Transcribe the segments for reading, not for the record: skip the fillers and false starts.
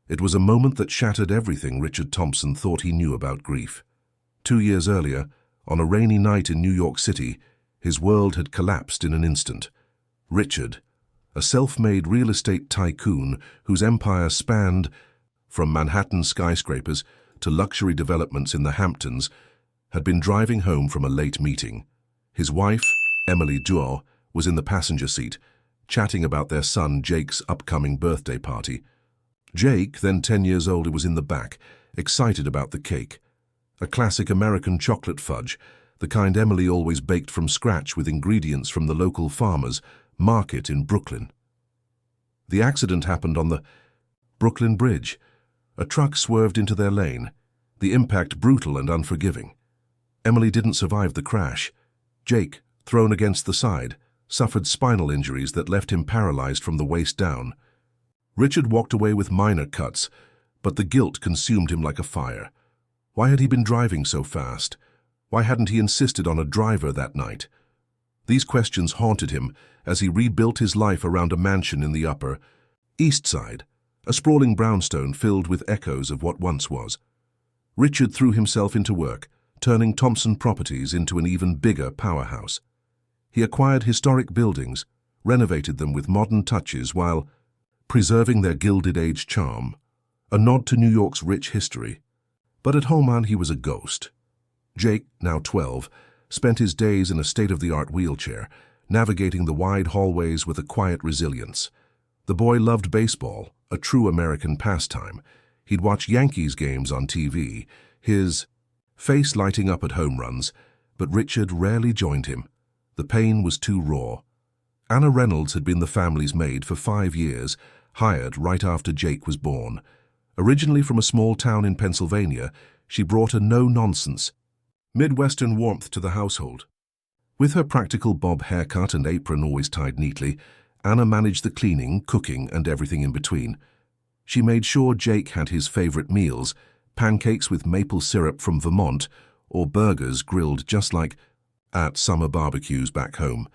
It was a moment that shattered everything Richard Thompson thought he knew about grief. 2 years earlier, on a rainy night in New York City, his world had collapsed in an instant. Richard, a self-made real estate tycoon whose empire spanned from Manhattan skyscrapers to luxury developments in the Hamptons, had been driving home from a late meeting. His wife, Emily Duo, was in the passenger seat, chatting about their son Jake's upcoming birthday party. Jake, then 10 years old, was in the back, excited about the cake. A classic American chocolate fudge, the kind Emily always baked from scratch with ingredients from the local farmers' market in Brooklyn. The accident happened on the Brooklyn Bridge. A truck swerved into their lane, the impact brutal and unforgiving. Emily didn't survive the crash. Jake, thrown against the side, suffered spinal injuries that left him paralyzed from the waist down. Richard walked away with minor cuts, but the guilt consumed him like a fire. Why had he been driving so fast? Why hadn't he insisted on a driver that night? These questions haunted him as he rebuilt his life around a mansion in the Upper East Side, a sprawling brownstone filled with echoes of what once was. Richard threw himself into work, turning Thompson Properties into an even bigger powerhouse. He acquired historic buildings, renovated them with modern touches while preserving their Gilded Age charm, a nod to New York's rich history. But at home he was a ghost. Jake, now 12, spent his days in a state-of-the-art wheelchair, navigating the wide hallways with a quiet resilience. The boy loved baseball, a true American pastime. He'd watch Yankees games on TV, his face lighting up at home runs, but Richard rarely joined him. The pain was too raw. Anna Reynolds had been the family's maid for 5 years, hired right after Jake was born. Originally from a small town in Pennsylvania, she brought a no-nonsense, Midwestern warmth to the household. With her practical bob haircut and apron always tied neatly, Anna managed the cleaning, cooking, and everything in between. She made sure Jake had his favorite meals, pancakes with maple syrup from Vermont, or burgers grilled just like at summer barbecues back home.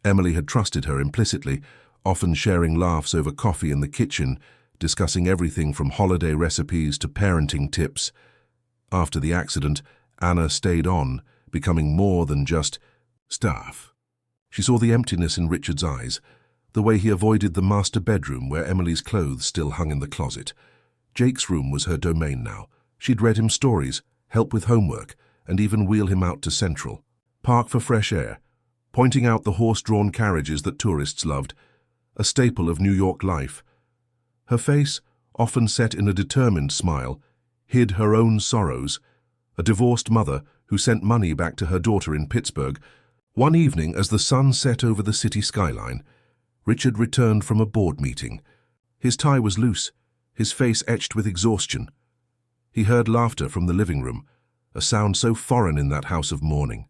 Emily had trusted her implicitly, often sharing laughs over coffee in the kitchen, discussing everything from holiday recipes to parenting tips. After the accident, Anna stayed on, becoming more than just staff. She saw the emptiness in Richard's eyes, the way he avoided the master bedroom where Emily's clothes still hung in the closet. Jake's room was her domain now. She'd read him stories, help with homework, and even wheel him out to Central Park for fresh air, pointing out the horse-drawn carriages that tourists loved, a staple of New York life. Her face, often set in a determined smile, hid her own sorrows. A divorced mother who sent money back to her daughter in Pittsburgh. One evening, as the sun set over the city skyline, Richard returned from a board meeting. His tie was loose, his face etched with exhaustion. He heard laughter from the living room, a sound so foreign in that house of mourning.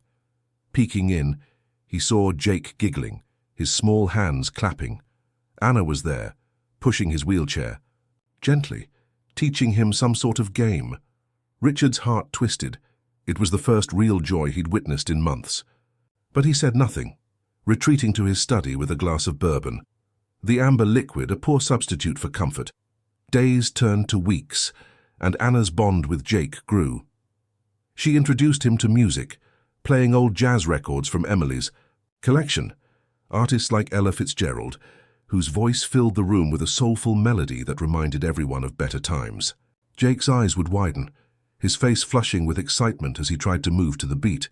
Peeking in, he saw Jake giggling, his small hands clapping. Anna was there, pushing his wheelchair, gently, teaching him some sort of game. Richard's heart twisted. It was the first real joy he'd witnessed in months. But he said nothing, retreating to his study with a glass of bourbon. The amber liquid, a poor substitute for comfort. Days turned to weeks, and Anna's bond with Jake grew. She introduced him to music, playing old jazz records from Emily's collection, artists like Ella Fitzgerald, whose voice filled the room with a soulful melody that reminded everyone of better times. Jake's eyes would widen, his face flushing with excitement as he tried to move to the beat.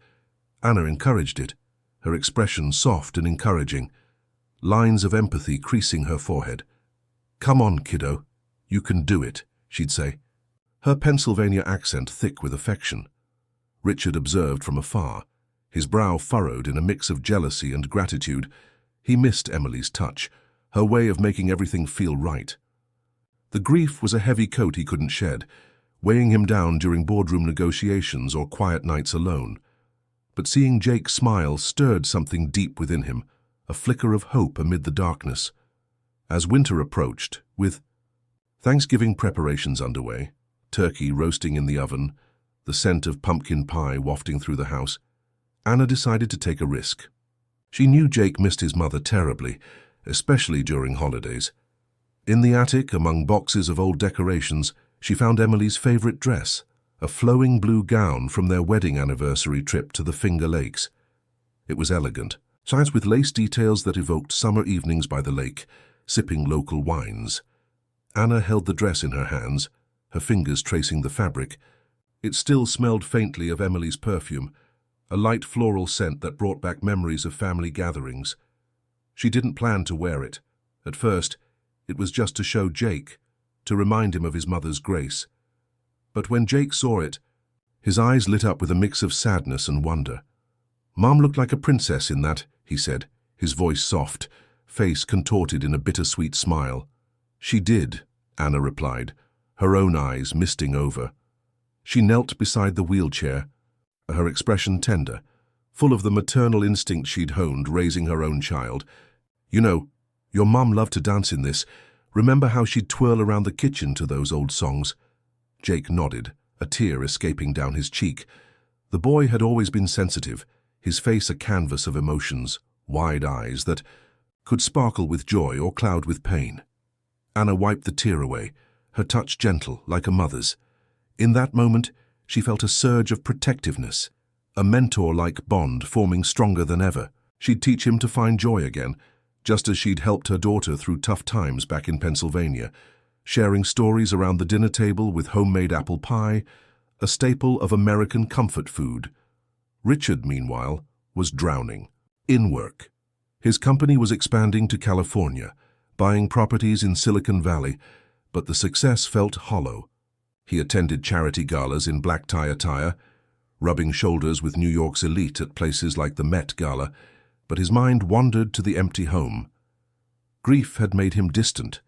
Anna encouraged it, her expression soft and encouraging, lines of empathy creasing her forehead. "Come on, kiddo. You can do it," she'd say, her Pennsylvania accent thick with affection. Richard observed from afar, his brow furrowed in a mix of jealousy and gratitude. He missed Emily's touch, her way of making everything feel right. The grief was a heavy coat he couldn't shed, weighing him down during boardroom negotiations or quiet nights alone. But seeing Jake smile stirred something deep within him, a flicker of hope amid the darkness. As winter approached, with Thanksgiving preparations underway, turkey roasting in the oven, the scent of pumpkin pie wafting through the house, Anna decided to take a risk. She knew Jake missed his mother terribly, especially during holidays. In the attic, among boxes of old decorations, she found Emily's favorite dress, a flowing blue gown from their wedding anniversary trip to the Finger Lakes. It was elegant, sized with lace details that evoked summer evenings by the lake, sipping local wines. Anna held the dress in her hands, her fingers tracing the fabric. It still smelled faintly of Emily's perfume, a light floral scent that brought back memories of family gatherings. She didn't plan to wear it. At first, it was just to show Jake, to remind him of his mother's grace. But when Jake saw it, his eyes lit up with a mix of sadness and wonder. "Mom looked like a princess in that," he said, his voice soft, face contorted in a bittersweet smile. "She did," Anna replied, her own eyes misting over. She knelt beside the wheelchair, her expression tender, full of the maternal instinct she'd honed raising her own child. "You know, your mom loved to dance in this. Remember how she'd twirl around the kitchen to those old songs?" Jake nodded, a tear escaping down his cheek. The boy had always been sensitive, his face a canvas of emotions, wide eyes that could sparkle with joy or cloud with pain. Anna wiped the tear away, her touch gentle, like a mother's. In that moment, she felt a surge of protectiveness, a mentor-like bond forming stronger than ever. She'd teach him to find joy again, just as she'd helped her daughter through tough times back in Pennsylvania, sharing stories around the dinner table with homemade apple pie, a staple of American comfort food. Richard, meanwhile, was drowning. In work. His company was expanding to California, buying properties in Silicon Valley, but the success felt hollow. He attended charity galas in black tie attire, rubbing shoulders with New York's elite at places like the Met Gala, but his mind wandered to the empty home. Grief had made him distant,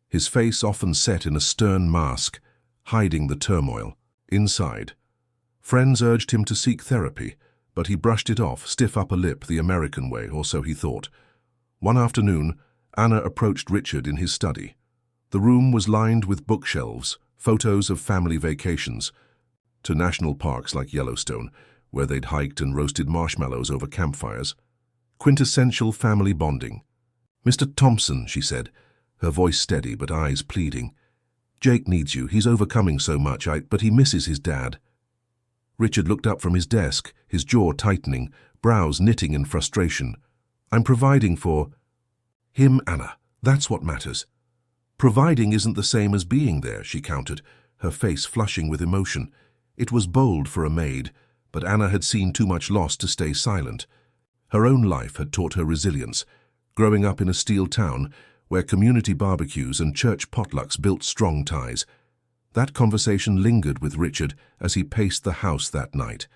his face often set in a stern mask, hiding the turmoil. Inside, friends urged him to seek therapy, but he brushed it off, stiff upper lip the American way, or so he thought. One afternoon, Anna approached Richard in his study. The room was lined with bookshelves, photos of family vacations, to national parks like Yellowstone, where they'd hiked and roasted marshmallows over campfires. Quintessential family bonding. "Mr. Thompson," she said, her voice steady but eyes pleading. "Jake needs you. He's overcoming so much, but he misses his dad." Richard looked up from his desk, his jaw tightening, brows knitting in frustration. "I'm providing for him, Anna. That's what matters." "Providing isn't the same as being there," she countered, her face flushing with emotion. It was bold for a maid, but Anna had seen too much loss to stay silent. Her own life had taught her resilience, growing up in a steel town where community barbecues and church potlucks built strong ties. That conversation lingered with Richard as he paced the house that night.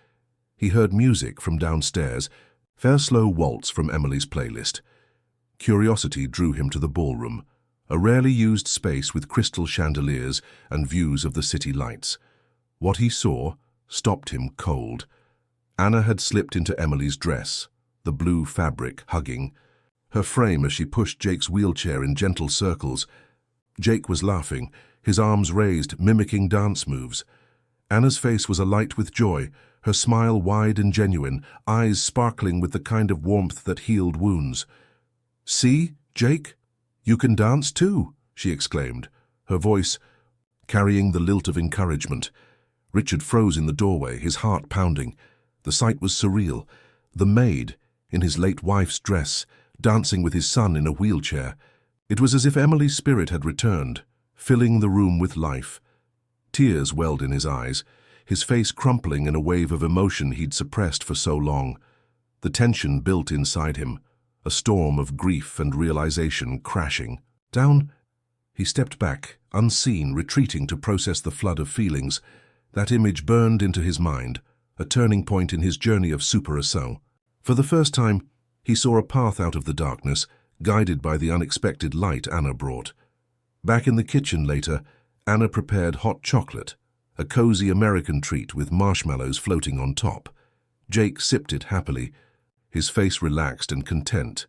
He heard music from downstairs, fair slow waltz from Emily's playlist. Curiosity drew him to the ballroom, a rarely used space with crystal chandeliers and views of the city lights. What he saw stopped him cold. Anna had slipped into Emily's dress, the blue fabric hugging her frame as she pushed Jake's wheelchair in gentle circles. Jake was laughing, his arms raised, mimicking dance moves. Anna's face was alight with joy, her smile wide and genuine, eyes sparkling with the kind of warmth that healed wounds. "See, Jake? You can dance too," she exclaimed, her voice carrying the lilt of encouragement. Richard froze in the doorway, his heart pounding. The sight was surreal. The maid, in his late wife's dress, dancing with his son in a wheelchair. It was as if Emily's spirit had returned, filling the room with life. Tears welled in his eyes, his face crumpling in a wave of emotion he'd suppressed for so long. The tension built inside him, a storm of grief and realization crashing. Down, he stepped back, unseen, retreating to process the flood of feelings. That image burned into his mind, a turning point in his journey of super-assault. For the first time, he saw a path out of the darkness, guided by the unexpected light Anna brought. Back in the kitchen later, Anna prepared hot chocolate, a cozy American treat with marshmallows floating on top. Jake sipped it happily, his face relaxed and content.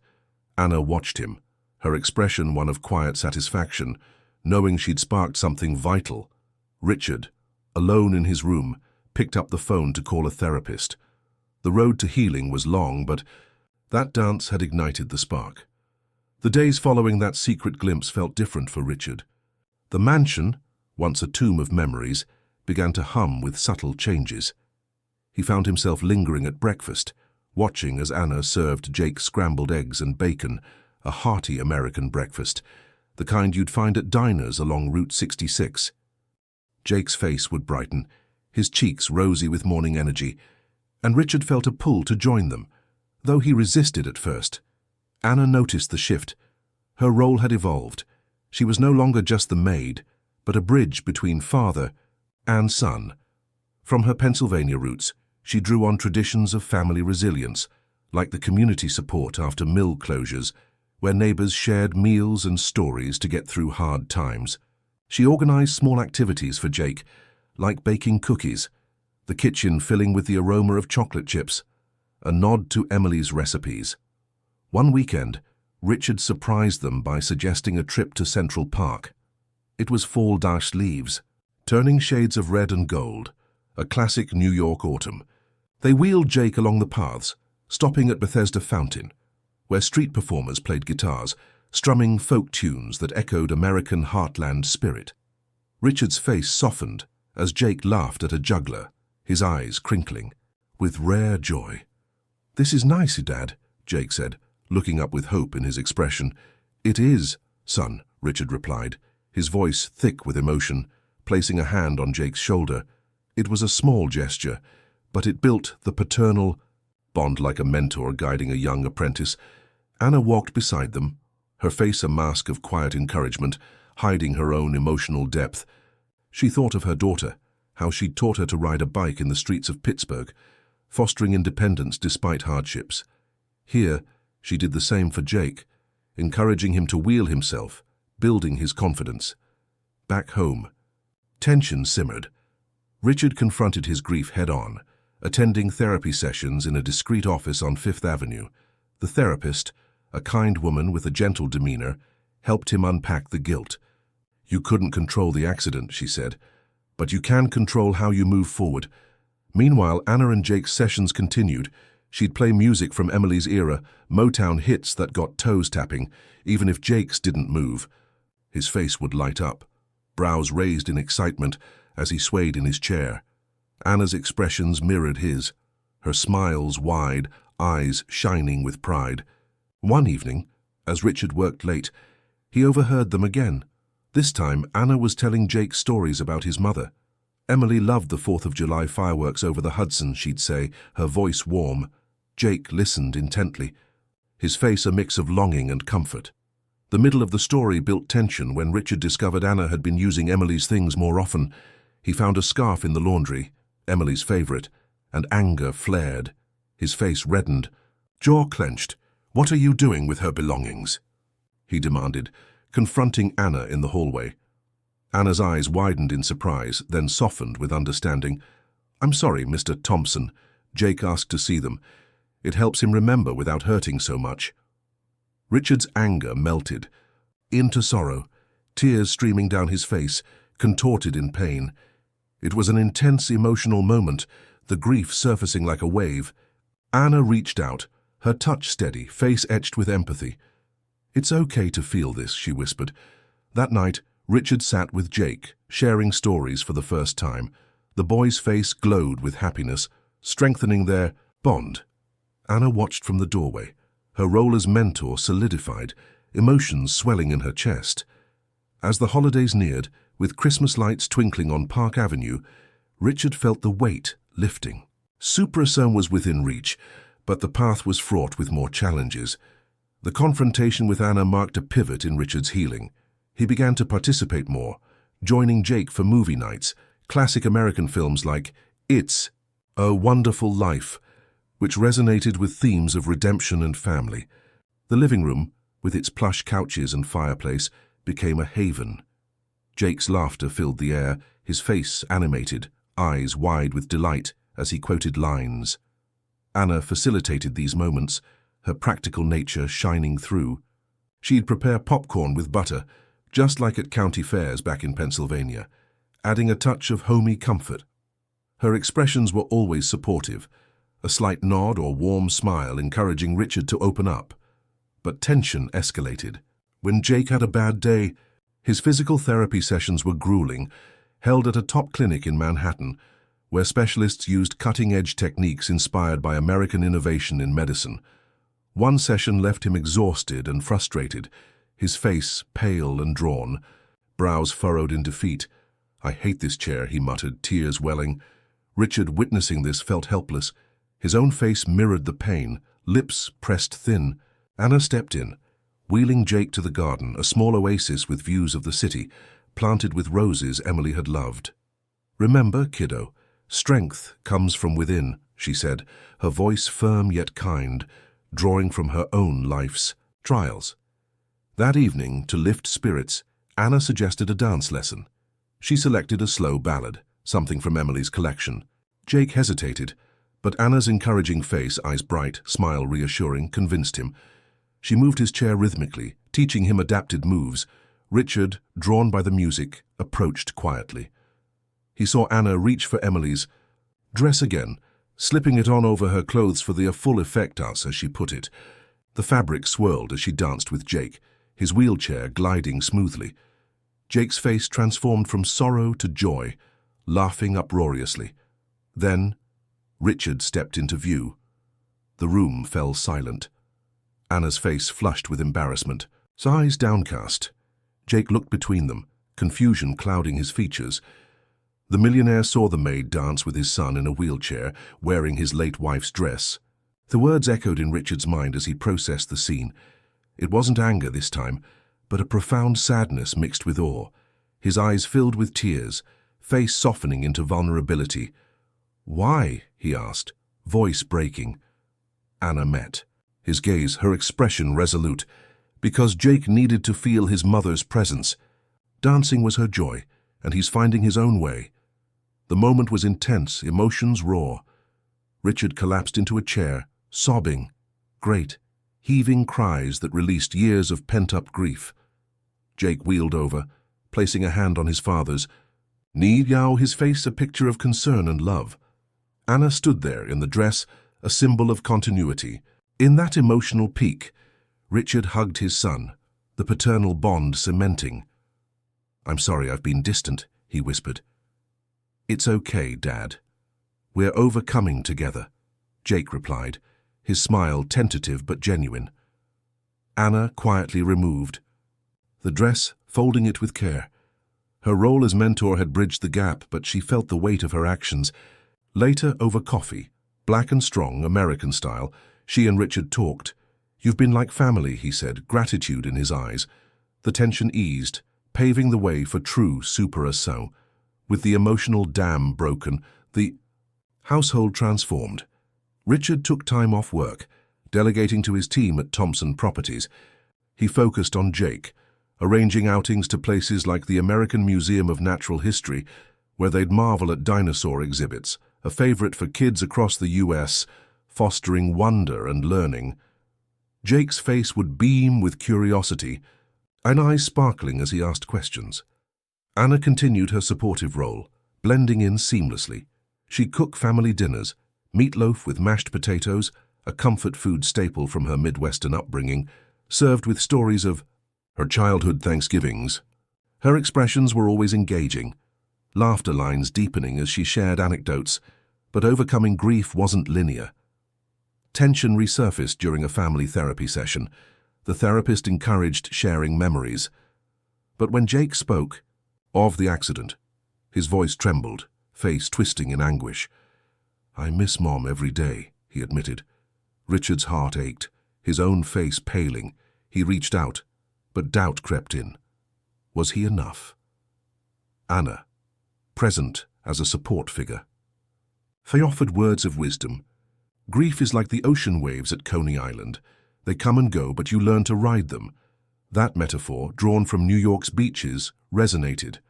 Anna watched him, her expression one of quiet satisfaction, knowing she'd sparked something vital. Richard, alone in his room, picked up the phone to call a therapist. The road to healing was long, but that dance had ignited the spark. The days following that secret glimpse felt different for Richard. The mansion, once a tomb of memories, began to hum with subtle changes. He found himself lingering at breakfast, watching as Anna served Jake scrambled eggs and bacon, a hearty American breakfast, the kind you'd find at diners along Route 66. Jake's face would brighten, his cheeks rosy with morning energy, and Richard felt a pull to join them, though he resisted at first. Anna noticed the shift. Her role had evolved. She was no longer just the maid, but a bridge between father and son. From her Pennsylvania roots, she drew on traditions of family resilience, like the community support after mill closures, where neighbors shared meals and stories to get through hard times. She organized small activities for Jake, like baking cookies, the kitchen filling with the aroma of chocolate chips, a nod to Emily's recipes. One weekend, Richard surprised them by suggesting a trip to Central Park. It was fall-leaves, turning shades of red and gold, a classic New York autumn. They wheeled Jake along the paths, stopping at Bethesda Fountain, where street performers played guitars, strumming folk tunes that echoed American heartland spirit. Richard's face softened as Jake laughed at a juggler, his eyes crinkling, with rare joy. "This is nice, Dad," Jake said, looking up with hope in his expression. "It is, son," Richard replied, his voice thick with emotion, placing a hand on Jake's shoulder. It was a small gesture, but it built the paternal bond like a mentor guiding a young apprentice. Anna walked beside them, her face a mask of quiet encouragement, hiding her own emotional depth. She thought of her daughter, how she'd taught her to ride a bike in the streets of Pittsburgh, fostering independence despite hardships. Here, she did the same for Jake, encouraging him to wheel himself, building his confidence. Back home, tension simmered. Richard confronted his grief head-on, attending therapy sessions in a discreet office on Fifth Avenue. The therapist, a kind woman with a gentle demeanor, helped him unpack the guilt. "You couldn't control the accident," she said, "but you can control how you move forward." Meanwhile, Anna and Jake's sessions continued. She'd play music from Emily's era, Motown hits that got toes tapping, even if Jake's didn't move. His face would light up, brows raised in excitement as he swayed in his chair. Anna's expressions mirrored his, her smiles wide, eyes shining with pride. One evening, as Richard worked late, he overheard them again. This time, Anna was telling Jake stories about his mother. Emily loved the 4th of July fireworks over the Hudson, she'd say, her voice warm. Jake listened intently, his face a mix of longing and comfort. The middle of the story built tension when Richard discovered Anna had been using Emily's things more often. He found a scarf in the laundry, Emily's favorite, and anger flared. His face reddened, jaw clenched. "What are you doing with her belongings?" he demanded, confronting Anna in the hallway. Anna's eyes widened in surprise, then softened with understanding. "I'm sorry, Mr. Thompson." Jake asked to see them. "It helps him remember without hurting so much." Richard's anger melted into sorrow, tears streaming down his face, contorted in pain. It was an intense emotional moment, the grief surfacing like a wave. Anna reached out, her touch steady, face etched with empathy. "It's okay to feel this," she whispered. That night, Richard sat with Jake, sharing stories for the first time. The boy's face glowed with happiness, strengthening their bond. Anna watched from the doorway, her role as mentor solidified, emotions swelling in her chest. As the holidays neared, with Christmas lights twinkling on Park Avenue, Richard felt the weight lifting. Supra-Som was within reach, but the path was fraught with more challenges. The confrontation with Anna marked a pivot in Richard's healing. He began to participate more, joining Jake for movie nights, classic American films like It's a Wonderful Life, which resonated with themes of redemption and family. The living room, with its plush couches and fireplace, became a haven. Jake's laughter filled the air, his face animated, eyes wide with delight as he quoted lines. Anna facilitated these moments, her practical nature shining through. She'd prepare popcorn with butter, just like at county fairs back in Pennsylvania, adding a touch of homey comfort. Her expressions were always supportive, a slight nod or warm smile encouraging Richard to open up. but tension escalated. When Jake had a bad day, his physical therapy sessions were grueling, held at a top clinic in Manhattan, where specialists used cutting-edge techniques inspired by American innovation in medicine. One session left him exhausted and frustrated, his face pale and drawn, brows furrowed in defeat. "I hate this chair," he muttered, tears welling. Richard, witnessing this, felt helpless. His own face mirrored the pain, lips pressed thin. Anna stepped in, wheeling Jake to the garden, a small oasis with views of the city, planted with roses Emily had loved. "Remember, kiddo, strength comes from within," she said, her voice firm yet kind, drawing from her own life's trials. That evening, to lift spirits, Anna suggested a dance lesson. She selected a slow ballad, something from Emily's collection. Jake hesitated, but Anna's encouraging face, eyes bright, smile reassuring, convinced him. She moved his chair rhythmically, teaching him adapted moves. Richard, drawn by the music, approached quietly. He saw Anna reach for Emily's dress again, slipping it on over her clothes for the full effect, as she put it. The fabric swirled as she danced with Jake, his wheelchair gliding smoothly. Jake's face transformed from sorrow to joy, laughing uproariously. Then, Richard stepped into view. The room fell silent. Anna's face flushed with embarrassment, his eyes downcast. Jake looked between them, confusion clouding his features. The millionaire saw the maid dance with his son in a wheelchair, wearing his late wife's dress. The words echoed in Richard's mind as he processed the scene. It wasn't anger this time, but a profound sadness mixed with awe. His eyes filled with tears, face softening into vulnerability. "Why?" he asked, voice breaking. Anna met. His gaze, her expression resolute. Because Jake needed to feel his mother's presence. Dancing was her joy, and he's finding his own way. The moment was intense, emotions raw. Richard collapsed into a chair, sobbing. Great, heaving cries that released years of pent-up grief. Jake wheeled over, placing a hand on his father's. Yao, his face a picture of concern and love. Anna stood there in the dress, a symbol of continuity. In that emotional peak, Richard hugged his son, the paternal bond cementing. "I'm sorry I've been distant," he whispered. "It's okay, Dad. We're overcoming together," Jake replied, his smile tentative but genuine. Anna quietly removed the dress, folding it with care. Her role as mentor had bridged the gap, but she felt the weight of her actions. Later, over coffee, black and strong, American style, she and Richard talked. "You've been like family," he said, gratitude in his eyes. The tension eased, paving the way for true super assault. With the emotional dam broken, the household transformed. Richard took time off work, delegating to his team at Thompson Properties. He focused on Jake, arranging outings to places like the American Museum of Natural History, where they'd marvel at dinosaur exhibits, a favorite for kids across the U.S., fostering wonder and learning. Jake's face would beam with curiosity, and eyes sparkling as he asked questions. Anna continued her supportive role, blending in seamlessly. She'd cook family dinners, meatloaf with mashed potatoes, a comfort food staple from her Midwestern upbringing, served with stories of her childhood Thanksgivings. Her expressions were always engaging, laughter lines deepening as she shared anecdotes, but overcoming grief wasn't linear. Tension resurfaced during a family therapy session. The therapist encouraged sharing memories. But when Jake spoke of the accident, his voice trembled, face twisting in anguish. "I miss Mom every day," he admitted. Richard's heart ached, his own face paling. He reached out, but doubt crept in. Was he enough? Anna, present as a support figure. They offered words of wisdom. Grief is like the ocean waves at Coney Island. They come and go, but you learn to ride them. That metaphor, drawn from New York's beaches, resonated.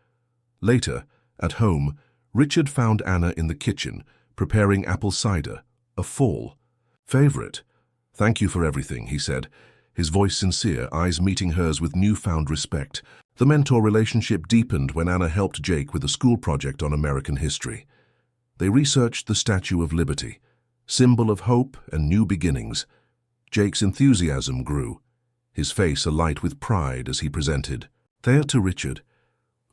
Later, at home, Richard found Anna in the kitchen, preparing apple cider, a fall favorite. "Thank you for everything," he said, his voice sincere, eyes meeting hers with newfound respect. The mentor relationship deepened when Anna helped Jake with a school project on American history. They researched the Statue of Liberty, symbol of hope and new beginnings. Jake's enthusiasm grew, his face alight with pride as he presented. There to Richard.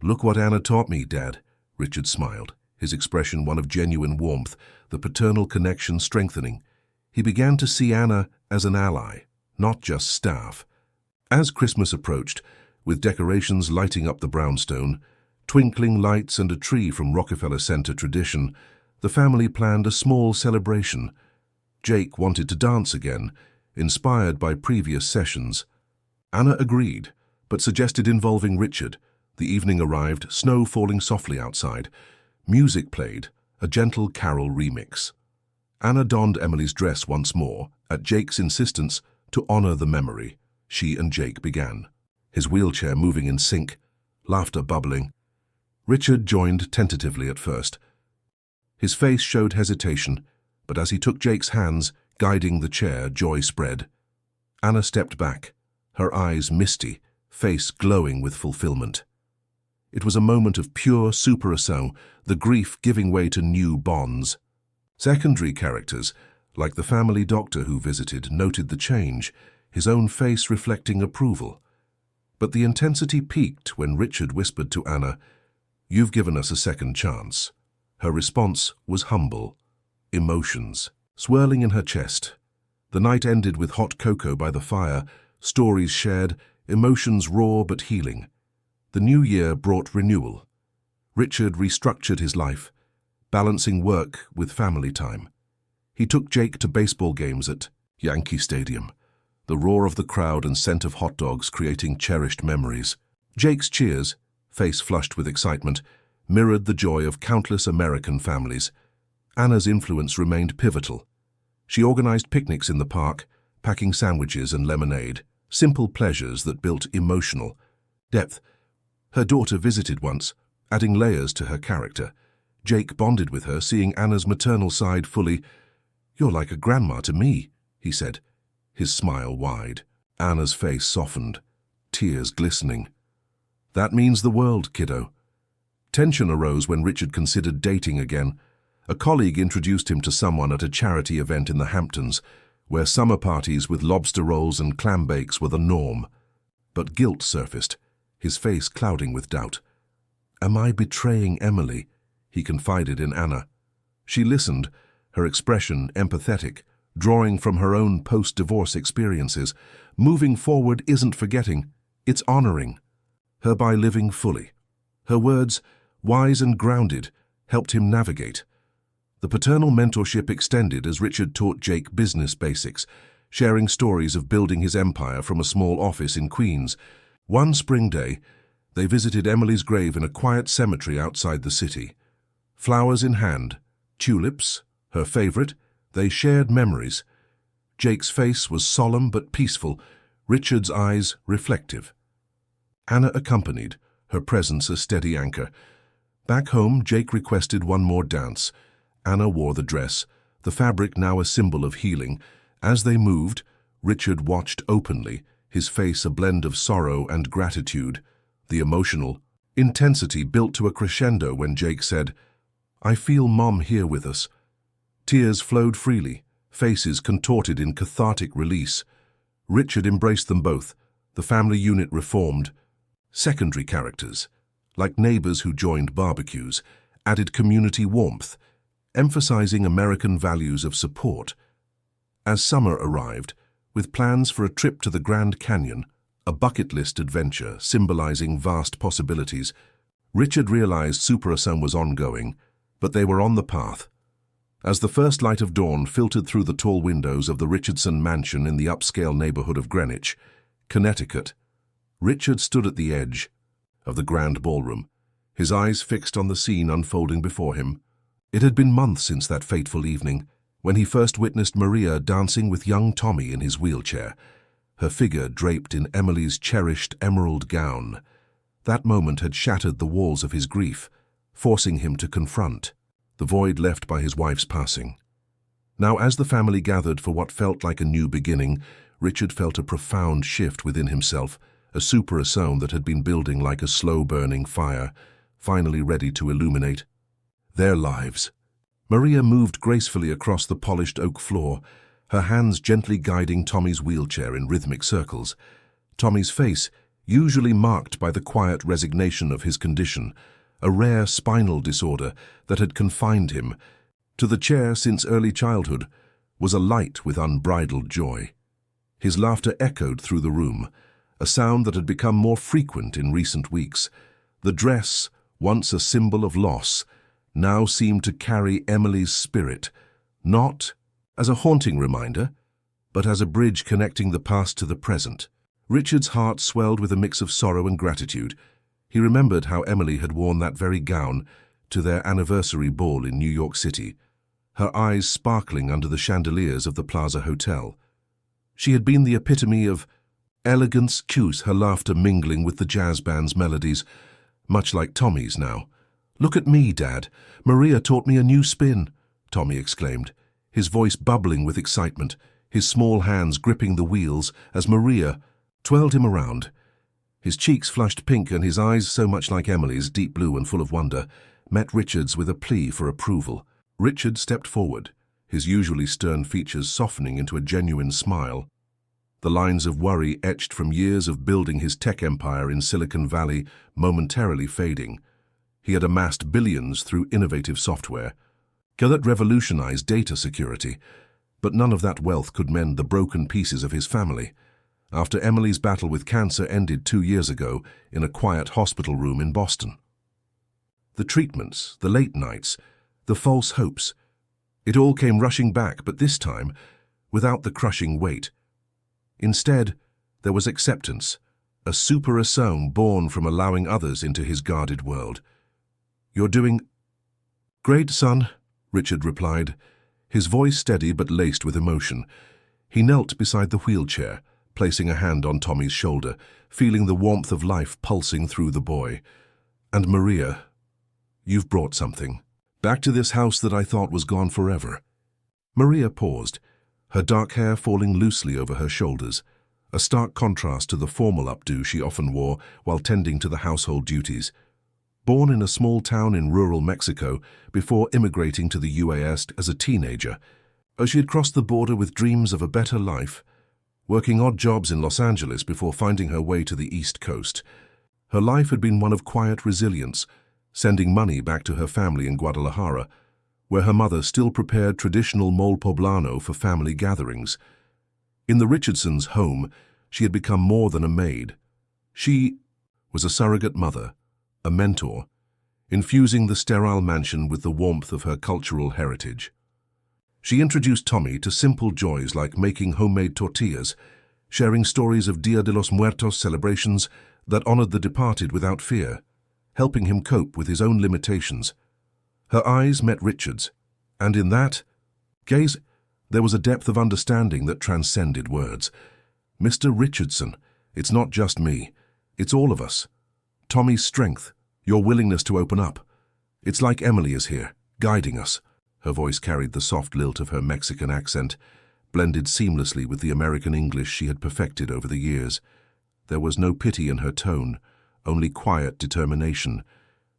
"Look what Anna taught me, Dad." Richard smiled, his expression one of genuine warmth, the paternal connection strengthening. He began to see Anna as an ally, not just staff. As Christmas approached, with decorations lighting up the brownstone, twinkling lights and a tree from Rockefeller Center tradition, the family planned a small celebration. Jake wanted to dance again, inspired by previous sessions. Anna agreed, but suggested involving Richard. The evening arrived, snow falling softly outside. Music played, a gentle carol remix. Anna donned Emily's dress once more, at Jake's insistence, to honor the memory. She and Jake began, his wheelchair moving in sync, laughter bubbling. Richard joined tentatively at first. His face showed hesitation, but as he took Jake's hands, guiding the chair, joy spread. Anna stepped back, her eyes misty, face glowing with fulfillment. It was a moment of pure soupçon, the grief giving way to new bonds. Secondary characters, like the family doctor who visited, noted the change, his own face reflecting approval. But the intensity peaked when Richard whispered to Anna, "You've given us a second chance." Her response was humble, emotions swirling in her chest. The night ended with hot cocoa by the fire, stories shared, emotions raw but healing. The new year brought renewal. Richard restructured his life, balancing work with family time. He took Jake to baseball games at Yankee Stadium, the roar of the crowd and scent of hot dogs creating cherished memories. Jake's cheers, face flushed with excitement, mirrored the joy of countless American families. Anna's influence remained pivotal. She organized picnics in the park, packing sandwiches and lemonade, simple pleasures that built emotional depth. Her daughter visited once, adding layers to her character. Jake bonded with her, seeing Anna's maternal side fully. "You're like a grandma to me," he said, his smile wide. Anna's face softened, tears glistening. "That means the world, kiddo." Tension arose when Richard considered dating again. A colleague introduced him to someone at a charity event in the Hamptons, where summer parties with lobster rolls and clam bakes were the norm. But guilt surfaced, his face clouding with doubt. "Am I betraying Emily?" he confided in Anna. She listened, her expression empathetic, drawing from her own post-divorce experiences. Moving forward isn't forgetting, it's honoring her by living fully. Her words, wise and grounded, helped him navigate. The paternal mentorship extended as Richard taught Jake business basics, sharing stories of building his empire from a small office in Queens. One spring day, they visited Emily's grave in a quiet cemetery outside the city. Flowers in hand, tulips, her favorite, they shared memories. Jake's face was solemn but peaceful, Richard's eyes reflective. Anna accompanied, her presence a steady anchor. Back home, Jake requested one more dance. Anna wore the dress, the fabric now a symbol of healing. As they moved, Richard watched openly, his face a blend of sorrow and gratitude. The emotional intensity built to a crescendo when Jake said, "I feel Mom here with us." Tears flowed freely, faces contorted in cathartic release. Richard embraced them both, the family unit reformed. Secondary characters, like neighbors who joined barbecues, added community warmth, emphasizing American values of support. As summer arrived, with plans for a trip to the Grand Canyon, a bucket list adventure symbolizing vast possibilities, Richard realized soupçon was ongoing, but they were on the path. As the first light of dawn filtered through the tall windows of the Richardson mansion in the upscale neighborhood of Greenwich, Connecticut, Richard stood at the edge of the grand ballroom, his eyes fixed on the scene unfolding before him. It had been months since that fateful evening, when he first witnessed Maria dancing with young Tommy in his wheelchair, her figure draped in Emily's cherished emerald gown. That moment had shattered the walls of his grief, forcing him to confront the void left by his wife's passing. Now, as the family gathered for what felt like a new beginning, Richard felt a profound shift within himself, a soupçon that had been building like a slow-burning fire, finally ready to illuminate their lives. Maria moved gracefully across the polished oak floor, her hands gently guiding Tommy's wheelchair in rhythmic circles. Tommy's face, usually marked by the quiet resignation of his condition, a rare spinal disorder that had confined him to the chair since early childhood, was alight with unbridled joy. His laughter echoed through the room, a sound that had become more frequent in recent weeks. The dress, once a symbol of loss, now seemed to carry Emily's spirit, not as a haunting reminder, but as a bridge connecting the past to the present. Richard's heart swelled with a mix of sorrow and gratitude. He remembered how Emily had worn that very gown to their anniversary ball in New York City, her eyes sparkling under the chandeliers of the Plaza Hotel. She had been the epitome of elegance, cues, her laughter mingling with the jazz band's melodies, much like Tommy's now. "Look at me, Dad. Maria taught me a new spin," Tommy exclaimed, his voice bubbling with excitement, his small hands gripping the wheels as Maria twirled him around. His cheeks flushed pink and his eyes, so much like Emily's, deep blue and full of wonder, met Richard's with a plea for approval. Richard stepped forward, his usually stern features softening into a genuine smile, the lines of worry etched from years of building his tech empire in Silicon Valley momentarily fading. He had amassed billions through innovative software that revolutionized data security, but none of that wealth could mend the broken pieces of his family. After Emily's battle with cancer ended 2 years ago in a quiet hospital room in Boston. The treatments, the late nights, the false hopes, it all came rushing back, but this time without the crushing weight. Instead, there was acceptance, a super-assume born from allowing others into his guarded world. "You're doing great, son," Richard replied, his voice steady but laced with emotion. He knelt beside the wheelchair, placing a hand on Tommy's shoulder, feeling the warmth of life pulsing through the boy. "And Maria, you've brought something back to this house that I thought was gone forever." Maria paused, her dark hair falling loosely over her shoulders, a stark contrast to the formal updo she often wore while tending to the household duties. Born in a small town in rural Mexico before immigrating to the US as a teenager, she had crossed the border with dreams of a better life, working odd jobs in Los Angeles before finding her way to the East Coast. Her life had been one of quiet resilience, sending money back to her family in Guadalajara, where her mother still prepared traditional mole poblano for family gatherings. In the Richardsons' home, she had become more than a maid. She was a surrogate mother, a mentor, infusing the sterile mansion with the warmth of her cultural heritage. She introduced Tommy to simple joys like making homemade tortillas, sharing stories of Dia de los Muertos celebrations that honored the departed without fear, helping him cope with his own limitations. Her eyes met Richard's, and in that gaze there was a depth of understanding that transcended words. "Mr. Richardson, it's not just me, it's all of us. Tommy's strength, your willingness to open up. It's like Emily is here, guiding us." Her voice carried the soft lilt of her Mexican accent, blended seamlessly with the American English she had perfected over the years. There was no pity in her tone, only quiet determination,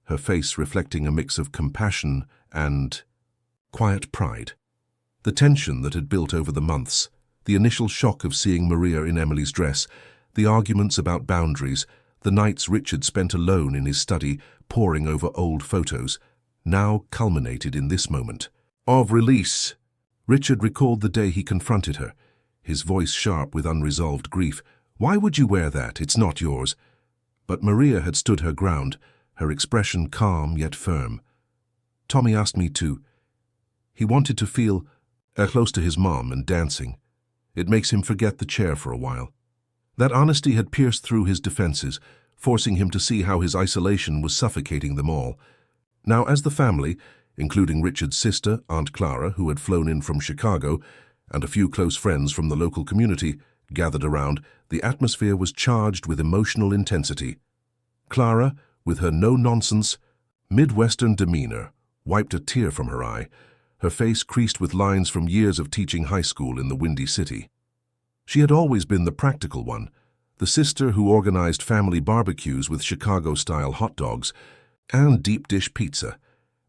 her face reflecting a mix of compassion and quiet pride. The tension that had built over the months, the initial shock of seeing Maria in Emily's dress, the arguments about boundaries, the nights Richard spent alone in his study poring over old photos, now culminated in this moment of release. Richard recalled the day he confronted her, his voice sharp with unresolved grief. "Why would you wear that? It's not yours." But Maria had stood her ground, her expression calm yet firm. "Tommy asked me to." He wanted to feel close to his mom and dancing. It makes him forget the chair for a while. That honesty had pierced through his defenses, forcing him to see how his isolation was suffocating them all. Now, as the family, including Richard's sister, Aunt Clara, who had flown in from Chicago, and a few close friends from the local community, gathered around, the atmosphere was charged with emotional intensity. Clara, with her no-nonsense, Midwestern demeanor, wiped a tear from her eye, her face creased with lines from years of teaching high school in the Windy City. She had always been the practical one, the sister who organized family barbecues with Chicago-style hot dogs and deep-dish pizza,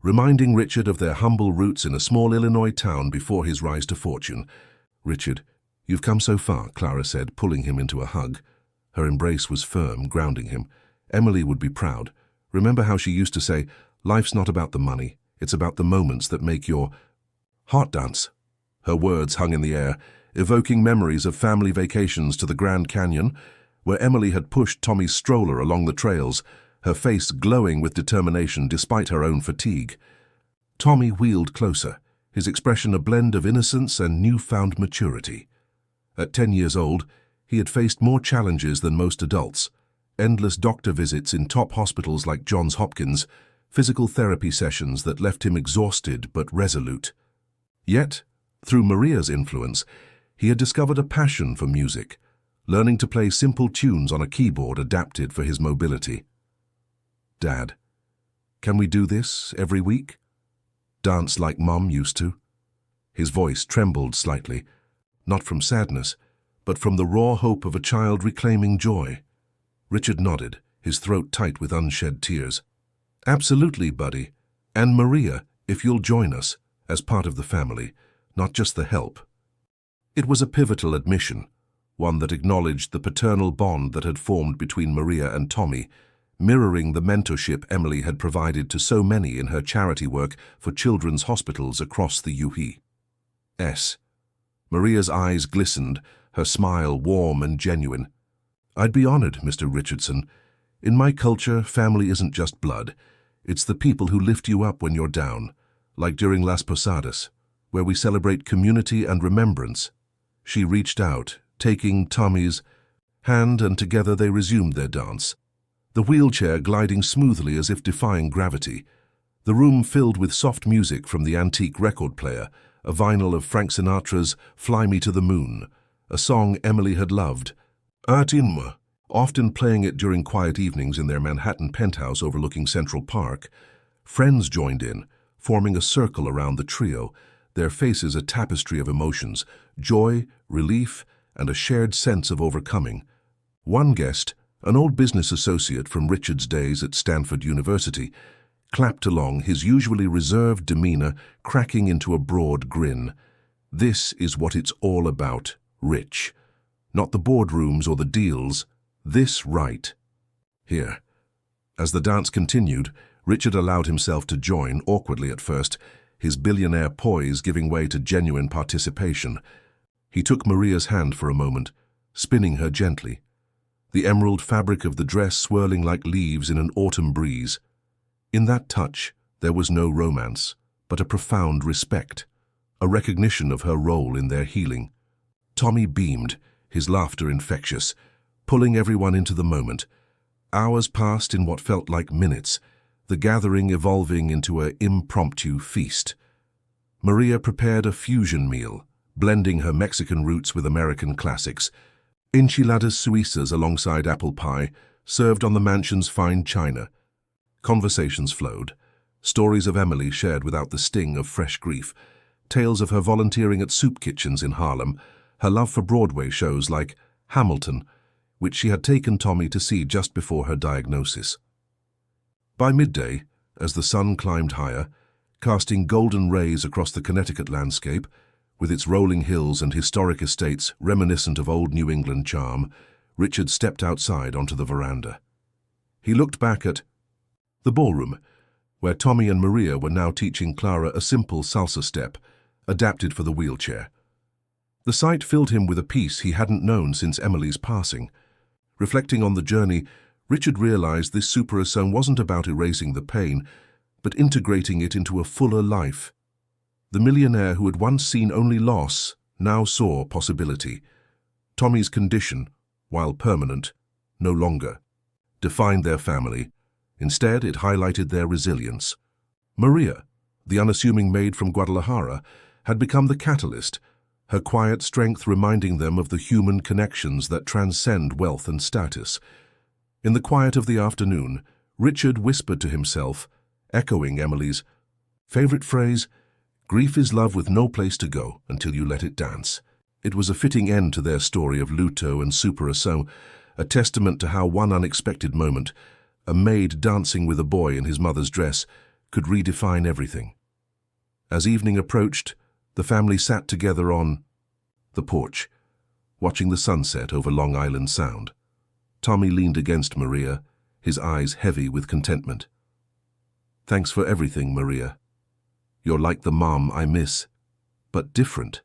reminding Richard of their humble roots in a small Illinois town before his rise to fortune. "Richard, you've come so far," Clara said, pulling him into a hug. Her embrace was firm, grounding him. Emily would be proud. Remember how she used to say, "Life's not about the money, it's about the moments that make your heart dance." Her words hung in the air, evoking memories of family vacations to the Grand Canyon, where Emily had pushed Tommy's stroller along the trails, her face glowing with determination despite her own fatigue. Tommy wheeled closer, his expression a blend of innocence and newfound maturity. At 10 years old, he had faced more challenges than most adults: endless doctor visits in top hospitals like Johns Hopkins, physical therapy sessions that left him exhausted but resolute. Yet, through Maria's influence, he had discovered a passion for music, learning to play simple tunes on a keyboard adapted for his mobility. "Dad, can we do this every week? Dance like Mum used to?" His voice trembled slightly, not from sadness, but from the raw hope of a child reclaiming joy. Richard nodded, his throat tight with unshed tears. "Absolutely, buddy. And Maria, if you'll join us, as part of the family, not just the help." It was a pivotal admission, one that acknowledged the paternal bond that had formed between Maria and Tommy, mirroring the mentorship Emily had provided to so many in her charity work for children's hospitals across the U.S. Maria's eyes glistened, her smile warm and genuine. "I'd be honored, Mr. Richardson. In my culture, family isn't just blood. It's the people who lift you up when you're down, like during Las Posadas, where we celebrate community and remembrance." She reached out, taking Tommy's hand, and together they resumed their dance, the wheelchair gliding smoothly as if defying gravity, the room filled with soft music from the antique record player, a vinyl of Frank Sinatra's "Fly Me to the Moon," a song Emily had loved, often playing it during quiet evenings in their Manhattan penthouse overlooking Central Park. Friends joined in, forming a circle around the trio, their faces a tapestry of emotions: joy, relief, and a shared sense of overcoming. One guest, an old business associate from Richard's days at Stanford University, clapped along, his usually reserved demeanor cracking into a broad grin. "This is what it's all about, Rich. Not the boardrooms or the deals. This right here." As the dance continued, Richard allowed himself to join, awkwardly at first, his billionaire poise giving way to genuine participation. He took Maria's hand for a moment, spinning her gently, the emerald fabric of the dress swirling like leaves in an autumn breeze. In that touch, there was no romance, but a profound respect, a recognition of her role in their healing. Tommy beamed, his laughter infectious, pulling everyone into the moment. Hours passed in what felt like minutes, the gathering evolving into an impromptu feast. Maria prepared a fusion meal, blending her Mexican roots with American classics. Enchiladas suizas alongside apple pie, served on the mansion's fine china. Conversations flowed, stories of Emily shared without the sting of fresh grief, tales of her volunteering at soup kitchens in Harlem, her love for Broadway shows like Hamilton, which she had taken Tommy to see just before her diagnosis. By midday, as the sun climbed higher, casting golden rays across the Connecticut landscape, with its rolling hills and historic estates reminiscent of old New England charm, Richard stepped outside onto the veranda. He looked back at the ballroom, where Tommy and Maria were now teaching Clara a simple salsa step, adapted for the wheelchair. The sight filled him with a peace he hadn't known since Emily's passing. Reflecting on the journey, Richard realized this super-song wasn't about erasing the pain, but integrating it into a fuller life. The millionaire who had once seen only loss now saw possibility. Tommy's condition, while permanent, no longer defined their family. Instead, it highlighted their resilience. Maria, the unassuming maid from Guadalajara, had become the catalyst, her quiet strength reminding them of the human connections that transcend wealth and status. In the quiet of the afternoon, Richard whispered to himself, echoing Emily's favorite phrase, "Grief is love with no place to go until you let it dance." It was a fitting end to their story of luto and super-assault, a testament to how one unexpected moment, a maid dancing with a boy in his mother's dress, could redefine everything. As evening approached, the family sat together on the porch, watching the sunset over Long Island Sound. Tommy leaned against Maria, his eyes heavy with contentment. "Thanks for everything, Maria. You're like the mom I miss, but different."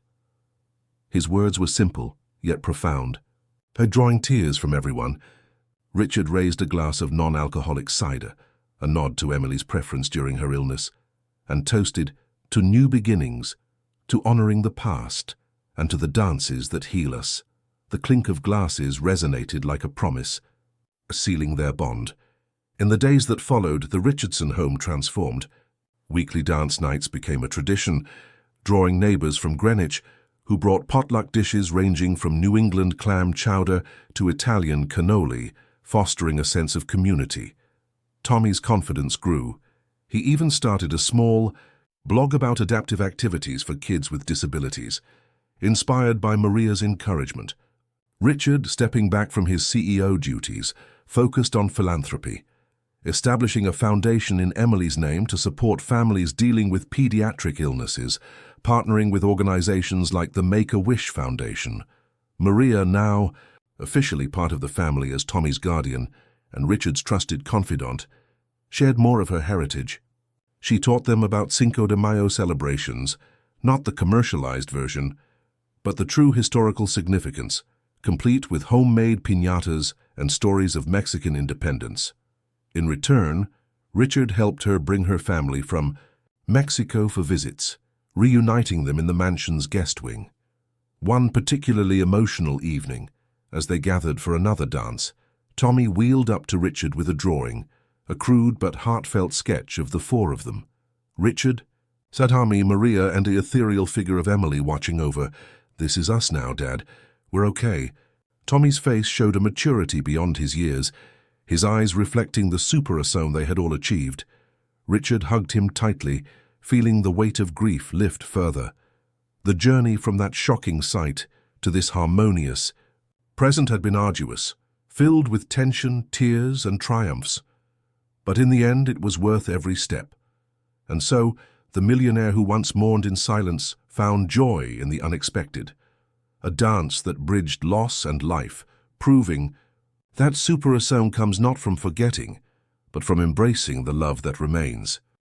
His words were simple, yet profound, drawing tears from everyone. Richard raised a glass of non-alcoholic cider, a nod to Emily's preference during her illness, and toasted to new beginnings, to honoring the past, and to the dances that heal us. The clink of glasses resonated like a promise, sealing their bond. In the days that followed, the Richardson home transformed. Weekly dance nights became a tradition, drawing neighbors from Greenwich who brought potluck dishes ranging from New England clam chowder to Italian cannoli, fostering a sense of community. Tommy's confidence grew. He even started a small blog about adaptive activities for kids with disabilities, inspired by Maria's encouragement. Richard, stepping back from his CEO duties, focused on philanthropy, establishing a foundation in Emily's name to support families dealing with pediatric illnesses, partnering with organizations like the Make-A-Wish Foundation. Maria, now officially part of the family as Tommy's guardian and Richard's trusted confidant, shared more of her heritage. She taught them about Cinco de Mayo celebrations, not the commercialized version, but the true historical significance, complete with homemade piñatas and stories of Mexican independence. In return, Richard helped her bring her family from Mexico for visits, reuniting them in the mansion's guest wing. One particularly emotional evening, as they gathered for another dance, Tommy wheeled up to Richard with a drawing, a crude but heartfelt sketch of the four of them. Richard, Tommy, Maria, and the ethereal figure of Emily watching over. "This is us now, Dad. We're okay." Tommy's face showed a maturity beyond his years, his eyes reflecting the super-assume they had all achieved. Richard hugged him tightly, feeling the weight of grief lift further. The journey from that shocking sight to this harmonious present had been arduous, filled with tension, tears, and triumphs. But in the end, it was worth every step. And so, the millionaire who once mourned in silence found joy in the unexpected. A dance that bridged loss and life, proving that super-assume comes not from forgetting, but from embracing the love that remains.